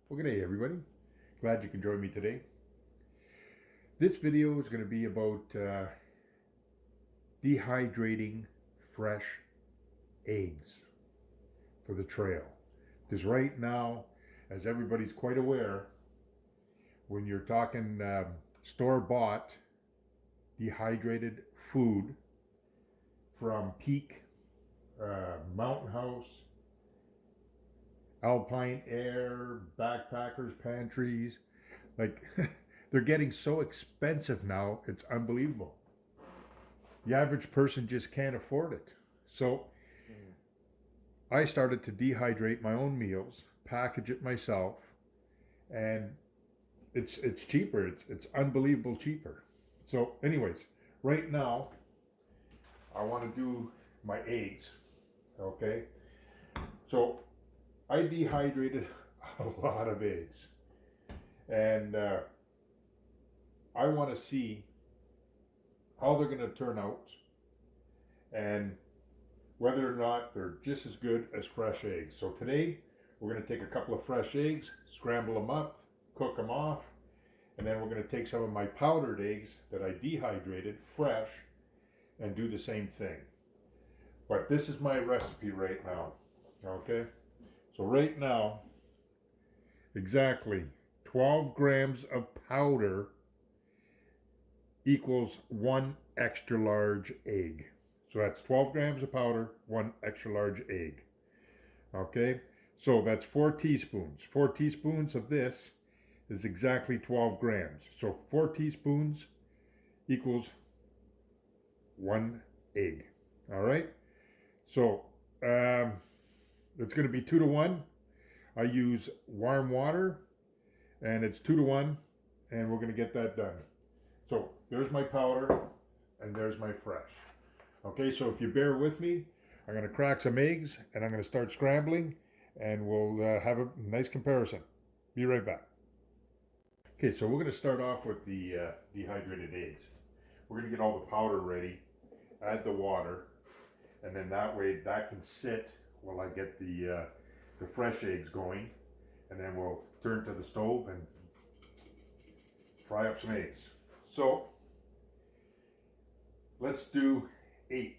Well, good day, everybody. Glad you can join me today. This video is going to be about dehydrating fresh eggs for the trail. Because right now, as everybody's quite aware, when you're talking store-bought dehydrated food from Peak, Mountain House, Alpine Air, Backpackers Pantries, like they're getting so expensive now, it's unbelievable. The average person just can't afford it. So I started to dehydrate my own meals, package it myself, and it's cheaper. It's unbelievable cheaper. So anyways, right now I want to do my eggs. Okay, so I dehydrated a lot of eggs, and I want to see how they're going to turn out and whether or not they're just as good as fresh eggs. So today we're going to take a couple of fresh eggs, scramble them up, cook them off, and then we're going to take some of my powdered eggs that I dehydrated fresh and do the same thing. But this is my recipe right now. Okay, so right now exactly 12 grams of powder equals one extra large egg. So that's 12 grams of powder, one extra large egg. Okay, so that's 4 teaspoons. 4 teaspoons of this is exactly 12 grams. So 4 teaspoons equals one egg. All right, so it's going to be 2 to 1. I use warm water, and it's 2 to 1, and we're going to get that done. So there's my powder, and there's my fresh. Okay, so if you bear with me, I'm going to crack some eggs, and I'm going to start scrambling, and we'll have a nice comparison. Be right back. Okay, so we're going to start off with the dehydrated eggs. We're going to get all the powder ready, add the water, and then that way that can sit while I get the fresh eggs going, and then we'll turn to the stove and fry up some eggs. So let's do 8.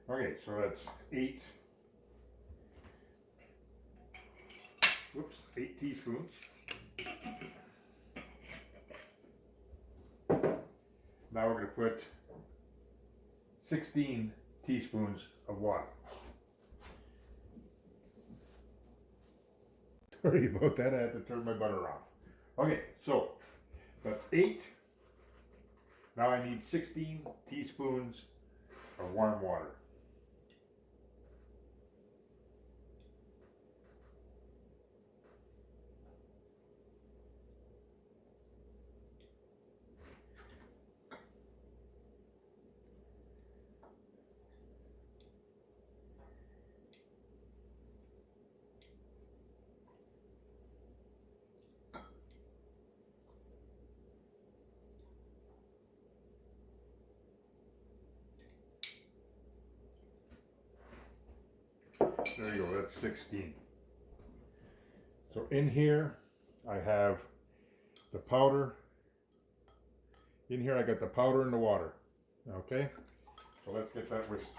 Okay, so that's 8. Whoops, 8 teaspoons. Now we're going to put 16 teaspoons of water. Sorry about that, I had to turn my butter off. Okay, so that's 8. Now I need 16 teaspoons of warm water. There you go, that's 16. So in here I have the powder. In here I got the powder and the water. Okay, so let's get that whisked.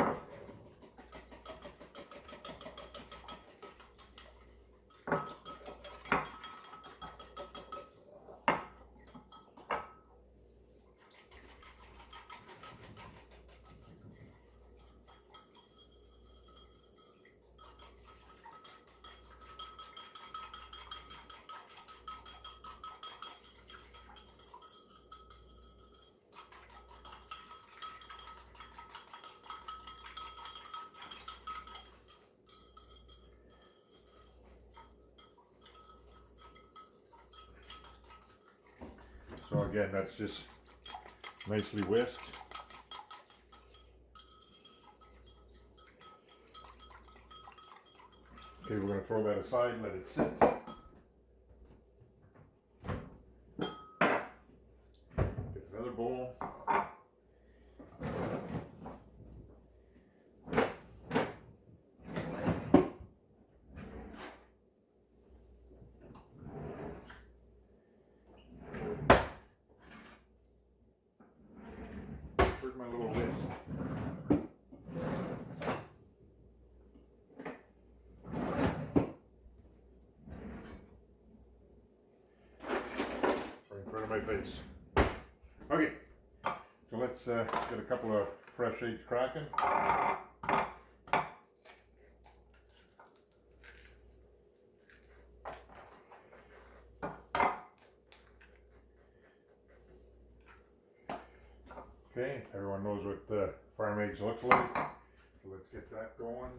again, that's just nicely whisked. Okay, we're going to throw that aside and let it sit. Get another bowl. Where's my little whisk? Right in front of my face. Okay, so let's get a couple of fresh eggs cracking. Okay, everyone knows what farm eggs look like, so let's get that going.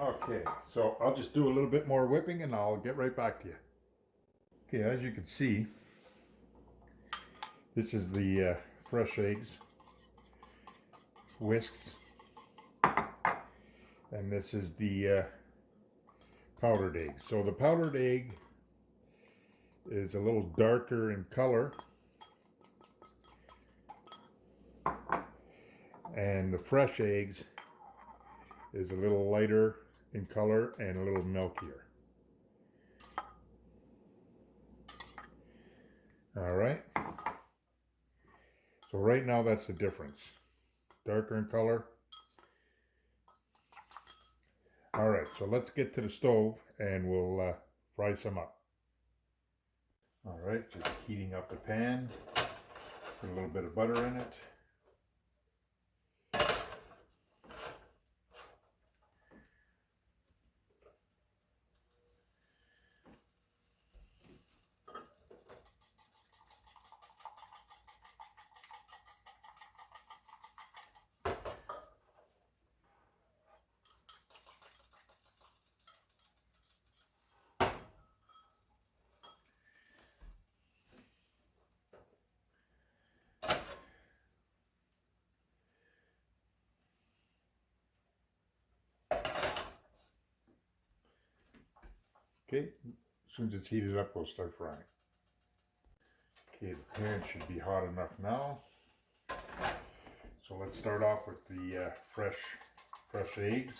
Okay, so I'll just do a little bit more whipping and I'll get right back to you. Okay, as you can see, this is the fresh eggs whisked, and this is the powdered egg. So the powdered egg is a little darker in color, and the fresh eggs is a little lighter in color and a little milkier. All right. So right now that's the difference. Darker in color. All right, so let's get to the stove and we'll fry some up. All right, just heating up the pan. Put a little bit of butter in it. Okay, as soon as it's heated up, we'll start frying. Okay, the pan should be hot enough now. So let's start off with the fresh eggs.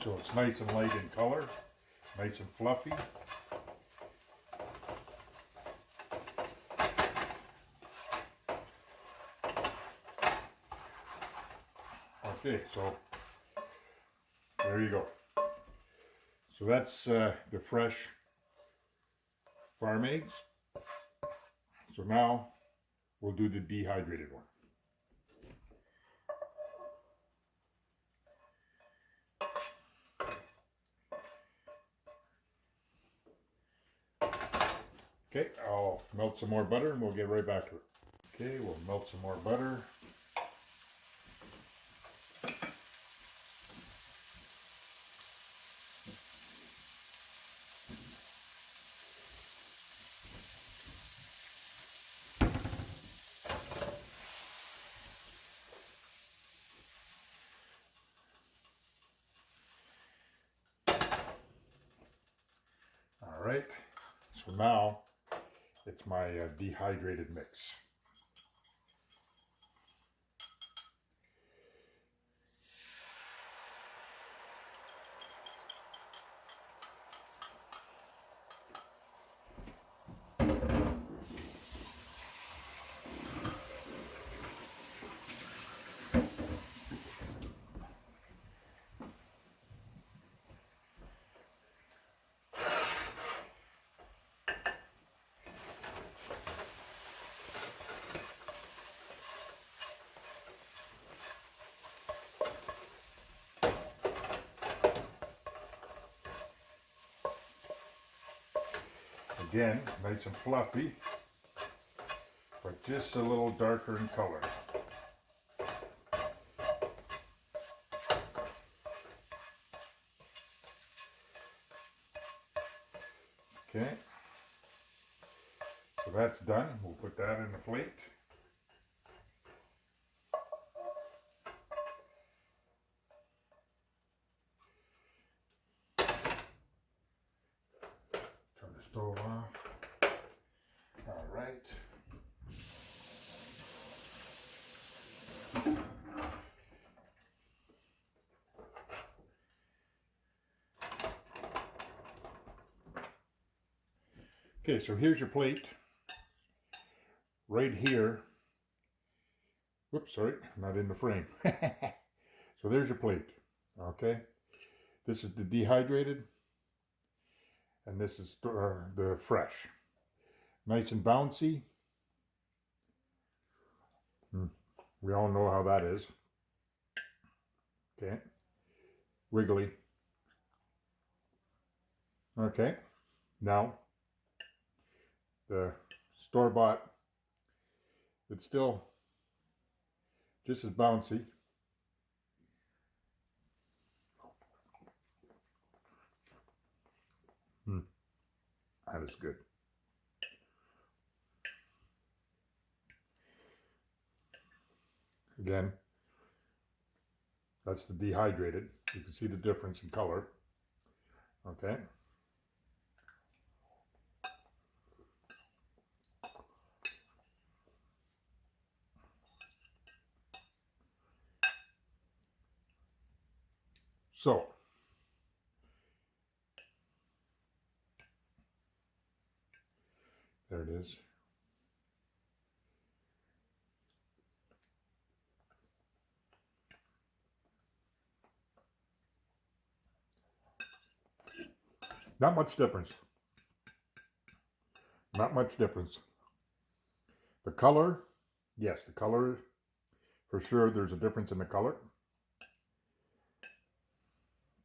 So it's nice and light in color, nice and fluffy. Okay, so there you go. So that's the fresh farm eggs. So now we'll do the dehydrated one. Okay, I'll melt some more butter and we'll get right back to it. Okay, we'll melt some more butter. now it's my dehydrated mix. Again, nice and fluffy, but just a little darker in color. Okay, so that's done. We'll put that in the plate. Turn the stove off. All right. Okay, so here's your plate. Right here. Whoops, sorry, not in the frame. So there's your plate. Okay. This is the dehydrated, and this is the fresh. Nice and bouncy. We all know how that is. Okay. Wiggly. Okay. Now, the store-bought, it's still just as bouncy. That is good. Again, that's the dehydrated. You can see the difference in color. Okay. So, there it is. Not much difference. Not much difference. The color, yes, the color, for sure, there's a difference in the color.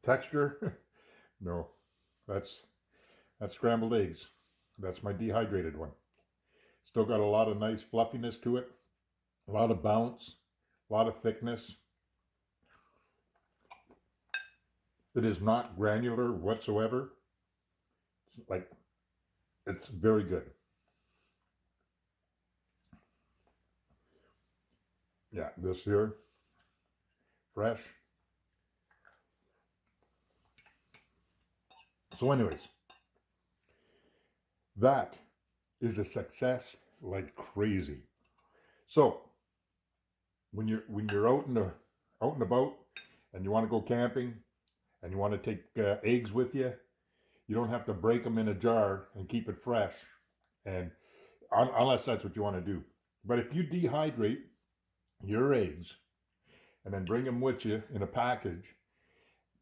Texture, no, that's scrambled eggs. That's my dehydrated one. Still got a lot of nice fluffiness to it, a lot of bounce, a lot of thickness. It is not granular whatsoever. Like, it's very good. Yeah, this here, fresh. So anyways, that is a success like crazy. So when you're out and about and you want to go camping and you want to take eggs with you, you don't have to break them in a jar and keep it fresh, and unless that's what you want to do. But if you dehydrate your eggs and then bring them with you in a package,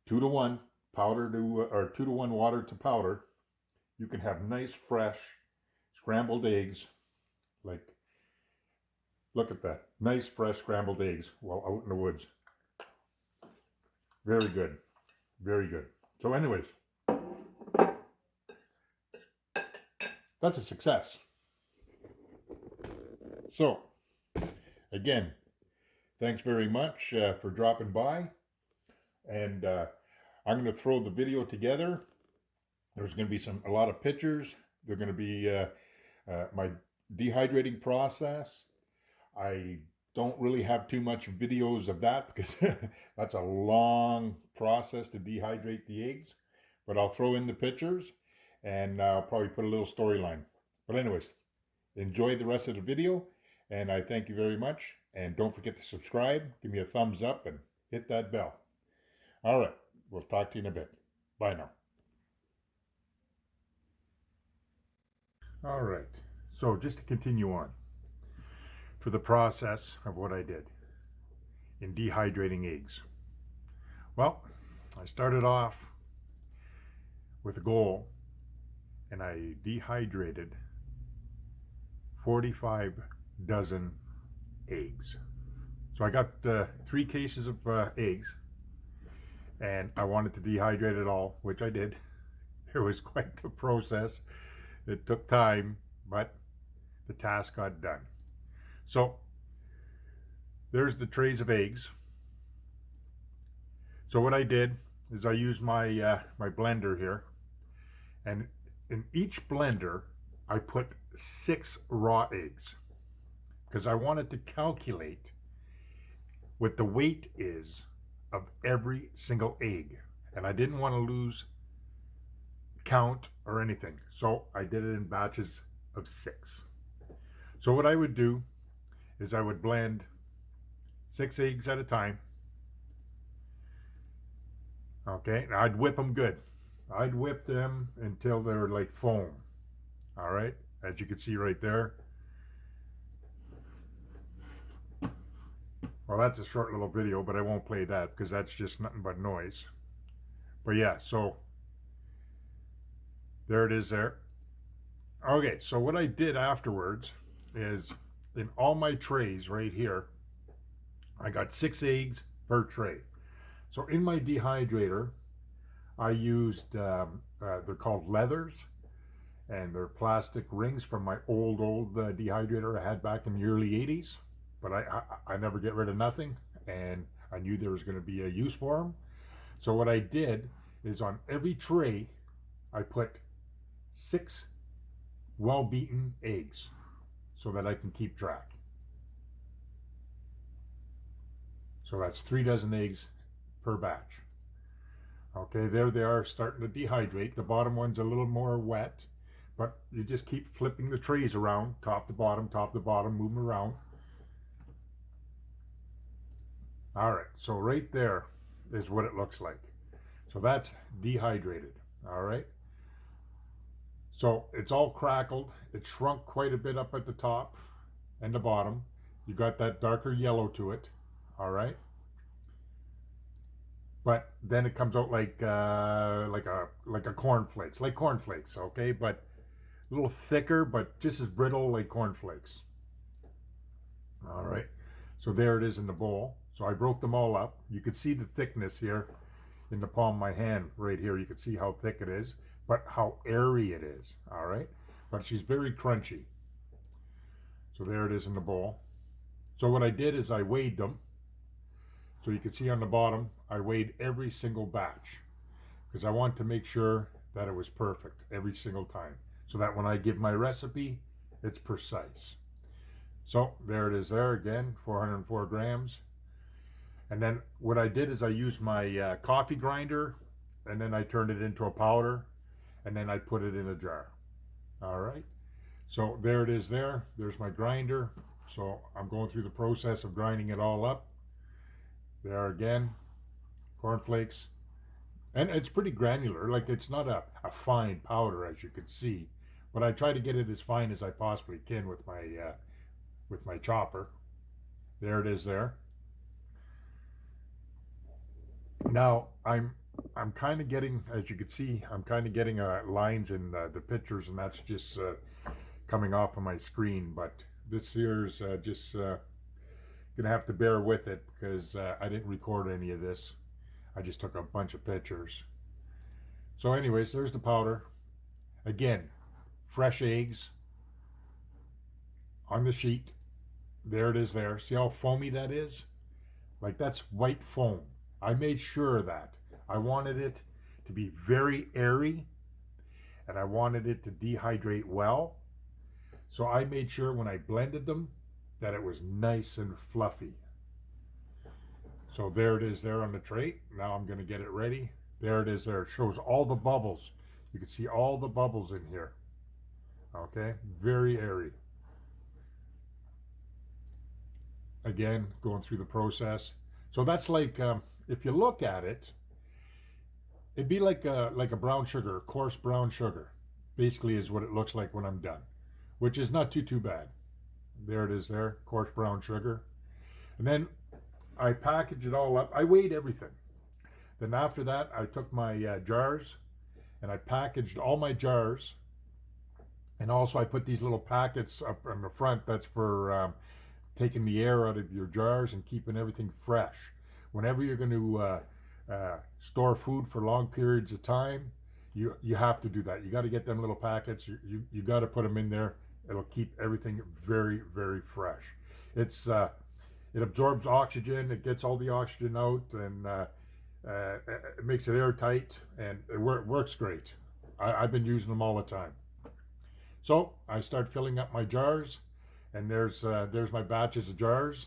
2-to-1 powder to or 2-to-1 water to powder, you can have nice fresh scrambled eggs. Like, look at that, nice fresh scrambled eggs while out in the woods. Very good, very good. So anyways, that's a success. So again, thanks very much for dropping by, and I'm going to throw the video together. There's going to be a lot of pictures. They're going to be my dehydrating process. I don't really have too much videos of that because that's a long process to dehydrate the eggs, but I'll throw in the pictures, and I'll probably put a little storyline. But anyways, enjoy the rest of the video, and I thank you very much. And don't forget to subscribe, give me a thumbs up, and hit that bell. All right, we'll talk to you in a bit. Bye now. All right, so just to continue on for the process of what I did in dehydrating eggs. Well, I started off with a goal, and I dehydrated 45 dozen eggs. So I got 3 cases of eggs, and I wanted to dehydrate it all, which I did. It was quite the process. It took time, but the task got done. So there's the trays of eggs. So what I did is I used my my blender here, and in each blender I put 6 raw eggs, because I wanted to calculate what the weight is of every single egg, and I didn't want to lose count or anything, so I did it in batches of 6. So what I would do is I would blend 6 eggs at a time. Okay, and I'd whip them good. I'd whip them until they're like foam. All right, as you can see right there. Well, that's a short little video, but I won't play that because that's just nothing but noise. But yeah, so there it is there. Okay, so what I did afterwards is in all my trays right here, I got 6 eggs per tray. So in my dehydrator, I used, they're called leathers, and they're plastic rings from my old dehydrator I had back in the early 80s. But I never get rid of nothing, and I knew there was going to be a use for them. So what I did is on every tray, I put 6 well-beaten eggs so that I can keep track. So that's 3 dozen eggs per batch. Okay, there they are starting to dehydrate. The bottom one's a little more wet, but you just keep flipping the trays around, top to bottom, move them around. All right, so right there is what it looks like. So that's dehydrated, all right? So it's all crackled. It shrunk quite a bit up at the top and the bottom. You got that darker yellow to it, all right? But then it comes out like a cornflakes, like cornflakes, okay? But a little thicker, but just as brittle like cornflakes. All right, so there it is in the bowl. So I broke them all up. You could see the thickness here in the palm of my hand right here. You can see how thick it is, but how airy it is, all right? But she's very crunchy. So there it is in the bowl. So what I did is I weighed them. So you can see on the bottom, I weighed every single batch because I want to make sure that it was perfect every single time, so that when I give my recipe, it's precise. So there it is there again, 404 grams. And then what I did is I used my coffee grinder, and then I turned it into a powder, and then I put it in a jar. All right. So there it is there. There's my grinder. So I'm going through the process of grinding it all up. There again, cornflakes. And it's pretty granular. Like, it's not a fine powder, as you can see. But I try to get it as fine as I possibly can with my chopper. There it is there. Now I'm kind of getting, as you can see, I'm kind of getting lines in the pictures, and that's just coming off of my screen. But this here's just gonna have to bear with it because I didn't record any of this. I just took a bunch of pictures. So anyways, there's the powder. Again, fresh eggs on the sheet. There it is there. See how foamy that is? Like, that's white foam. I made sure of that. I wanted it to be very airy, and I wanted it to dehydrate well. So I made sure when I blended them that it was nice and fluffy. So there it is there on the tray. Now I'm going to get it ready. There it is there. It shows all the bubbles. You can see all the bubbles in here. Okay, very airy. Again, going through the process. So that's like, if you look at it, it'd be like a brown sugar, coarse brown sugar. Basically, is what it looks like when I'm done, which is not too bad. There it is, there, coarse brown sugar. And then I packaged it all up. I weighed everything. Then after that, I took my jars and I packaged all my jars. And also, I put these little packets up on the front. That's for taking the air out of your jars and keeping everything fresh. Whenever you're going to store food for long periods of time, you have to do that. You got to get them little packets. You got to put them in there. It'll keep everything very, very fresh. It's it absorbs oxygen. It gets all the oxygen out, and it makes it airtight, and it works great. I've been using them all the time. So I start filling up my jars, and there's my batches of jars.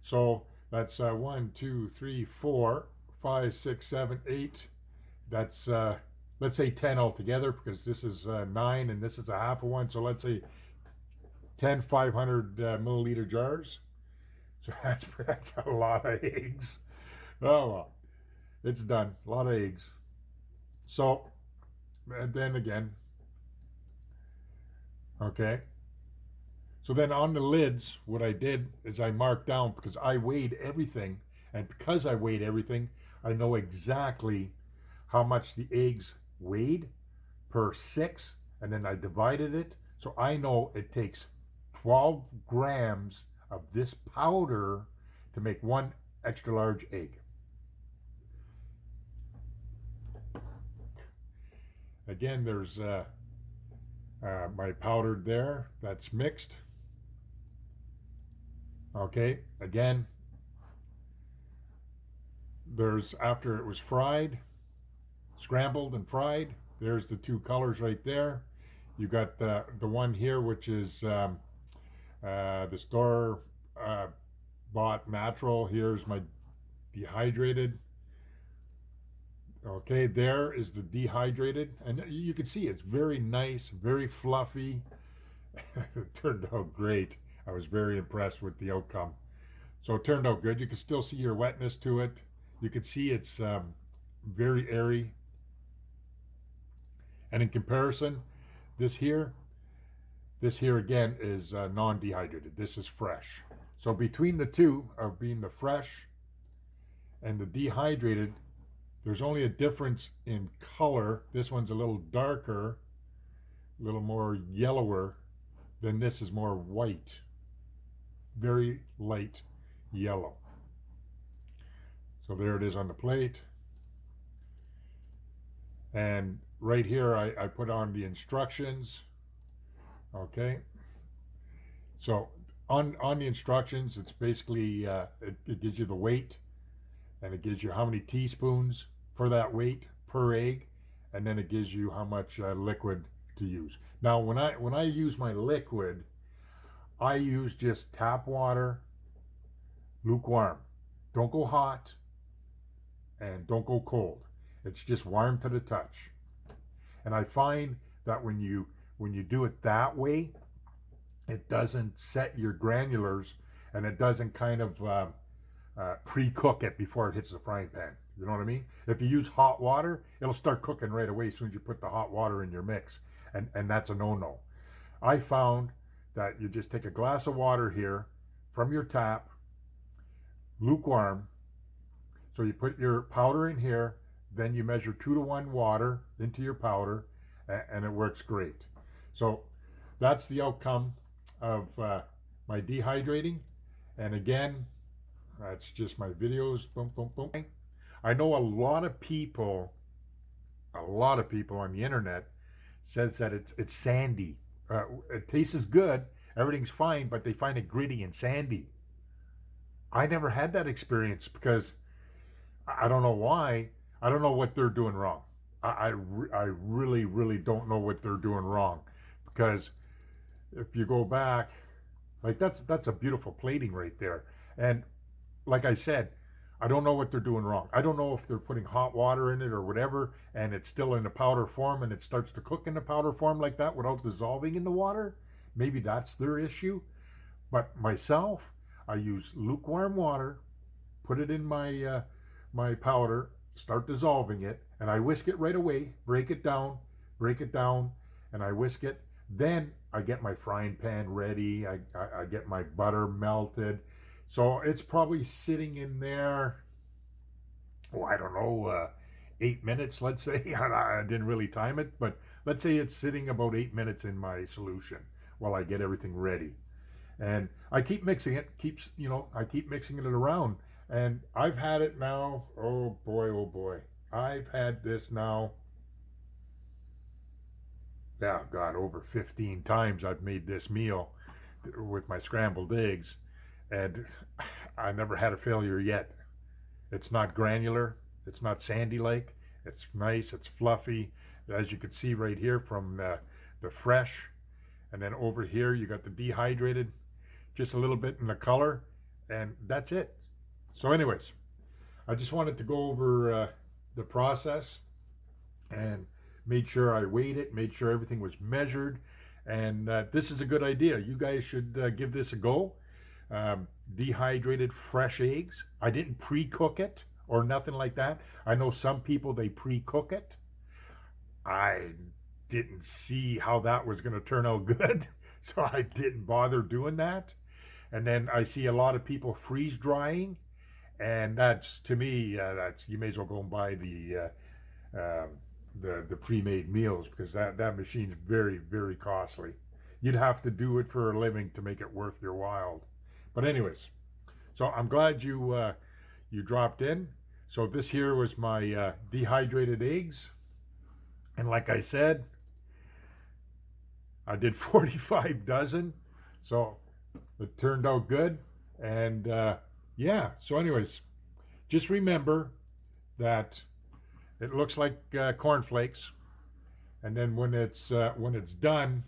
So that's 1, 2, 3, 4, 5, 6, 7, 8. That's let's say 10 altogether, because this is 9 and this is a half of one. So let's say 10 500 milliliter jars. So that's a lot of eggs. Oh well, it's done. A lot of eggs. So, and then again, okay. So then on the lids, what I did is I marked down, because I weighed everything, and because I weighed everything, I know exactly how much the eggs weighed per 6, and then I divided it. So I know it takes 12 grams of this powder to make one extra large egg. Again, there's my powdered there, that's mixed. Okay, again, there's, after it was fried, scrambled and fried, there's the two colors right there. You got the one here, which is the store bought natural. Here's my dehydrated. Okay, there is the dehydrated, and you can see it's very nice, very fluffy. It turned out great. I was very impressed with the outcome. So it turned out good. You can still see your wetness to it. You can see it's very airy. And in comparison, this here again is non-dehydrated. This is fresh. So between the two, of being the fresh and the dehydrated, there's only a difference in color. This one's a little darker, a little more yellower, than this is more white. Very light yellow. So there it is on the plate. And right here I put on the instructions. Okay. So on the instructions, it's basically it gives you the weight, and it gives you how many teaspoons for that weight per egg, and then it gives you how much liquid to use. Now when I use my liquid, I use just tap water, lukewarm. Don't go hot and don't go cold. It's just warm to the touch. And I find that when you do it that way, it doesn't set your granulars, and it doesn't kind of pre-cook it before it hits the frying pan. You know what I mean? If you use hot water, it'll start cooking right away as soon as you put the hot water in your mix, and that's a no-no. I found that you just take a glass of water here from your tap, lukewarm. So you put your powder in here, then you measure 2-to-1 water into your powder, and it works great. So that's the outcome of my dehydrating. And again, that's just my videos. Boom, boom, boom. I know a lot of people on the internet says that it's sandy. It tastes good, everything's fine, but they find it gritty and sandy. I never had that experience, because I don't know why. I don't know what they're doing wrong. I really, really don't know what they're doing wrong, because if you go back, like that's a beautiful plating right there. And like I said, I don't know what they're doing wrong. I don't know if they're putting hot water in it or whatever, and it's still in the powder form and it starts to cook in the powder form like that without dissolving in the water. Maybe that's their issue. But myself, I use lukewarm water, put it in my powder, start dissolving it, and I whisk it right away. Break it down, and I whisk it. Then I get my frying pan ready. I get my butter melted. So it's probably sitting in there, oh, I don't know, 8 minutes, let's say. I didn't really time it, but let's say it's sitting about 8 minutes in my solution while I get everything ready. And I keep mixing it, I keep mixing it around. And I've had it now, oh boy, oh boy. I've had this now, yeah, God, over 15 times I've made this meal with my scrambled eggs, and I never had a failure yet. It's not granular, it's not sandy like, it's nice, it's fluffy, as you can see right here from the fresh, and then over here you got the dehydrated, just a little bit in the color, and that's it. So anyways, I just wanted to go over the process and made sure I weighed it, made sure everything was measured, and this is a good idea. You guys should give this a go. Dehydrated fresh eggs. I didn't pre-cook it or nothing like that. I know some people, they pre-cook it. I didn't see how that was going to turn out good, so I didn't bother doing that. And then I see a lot of people freeze drying, and that's, to me, that's, you may as well go and buy the pre-made meals, because that machine's very, very costly. You'd have to do it for a living to make it worth your while. But anyways, so I'm glad you dropped in. So this here was my dehydrated eggs, and like I said, I did 45 dozen, so it turned out good. And yeah, so anyways, just remember that it looks like cornflakes, and then when it's done,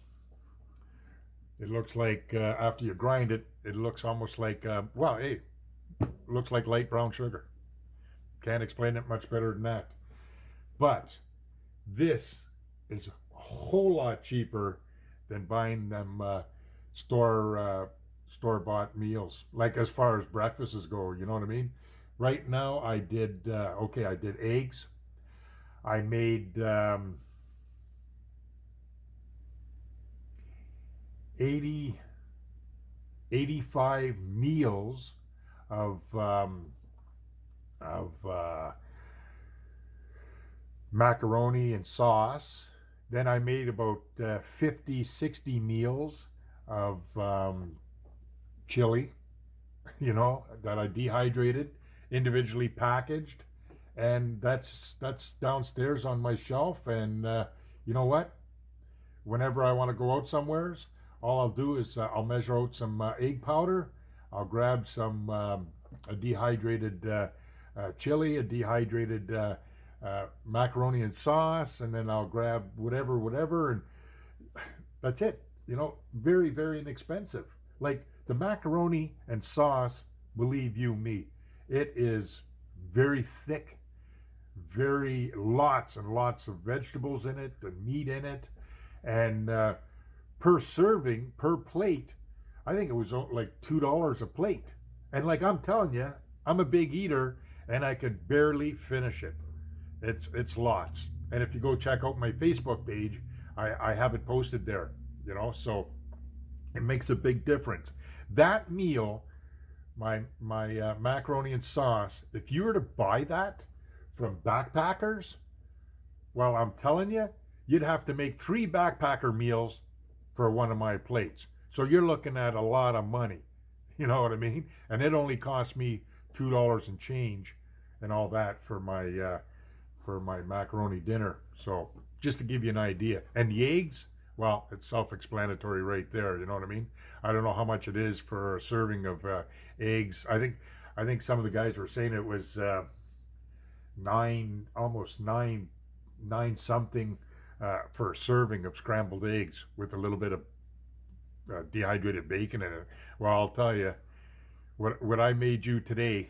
it looks like after you grind it, it looks almost like well, hey, it looks like light brown sugar. Can't explain it much better than that. But this is a whole lot cheaper than buying them store bought meals. Like as far as breakfasts go, you know what I mean? Right now, I did I did eggs. I made 80, 85 meals of macaroni and sauce. Then I made about 50, 60 meals of chili, that I dehydrated, individually packaged, and that's downstairs on my shelf. And you know what? Whenever I want to go out somewheres, all I'll do is I'll measure out some egg powder. I'll grab some a dehydrated chili, a dehydrated macaroni and sauce, and then I'll grab whatever, and that's it. Very, very inexpensive. Like the macaroni and sauce, believe you me, it is very thick, very lots and lots of vegetables in it, and meat in it, and per serving, per plate, I think it was like $2 a plate. And like I'm telling you, I'm a big eater, and I could barely finish it. It's lots. And if you go check out my Facebook page, I have it posted there. So it makes a big difference. That meal, my macaroni and sauce, if you were to buy that from backpackers, well, I'm telling you, you'd have to make 3 backpacker meals for one of my plates. So you're looking at a lot of money. You know what I mean? And it only cost me $2 and change and all that for my macaroni dinner. So just to give you an idea. And the eggs, well, it's self-explanatory right there. You know what I mean? I don't know how much it is for a serving of eggs. I think some of the guys were saying it was almost nine something for a serving of scrambled eggs with a little bit of dehydrated bacon in it. Well, I'll tell you, what I made you today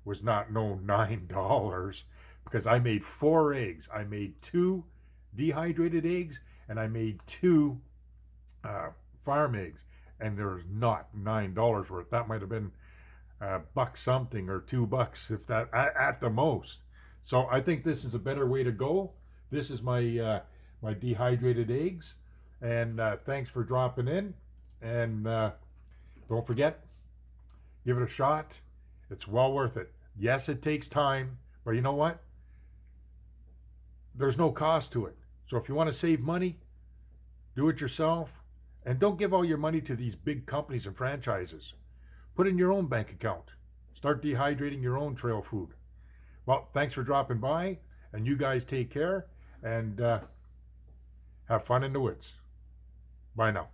was not no $9 because I made 4 eggs. I made 2 dehydrated eggs and I made 2 uh, farm eggs, and there's not $9 worth. That might have been a buck something or $2 if that at the most. So I think this is a better way to go. This is my dehydrated eggs, and thanks for dropping in. And don't forget, give it a shot. It's well worth it. Yes, it takes time, but you know what? There's no cost to it. So if you want to save money, do it yourself, and don't give all your money to these big companies and franchises. Put in your own bank account. Start dehydrating your own trail food. Well, thanks for dropping by, and you guys take care and have fun in the woods. Bye now.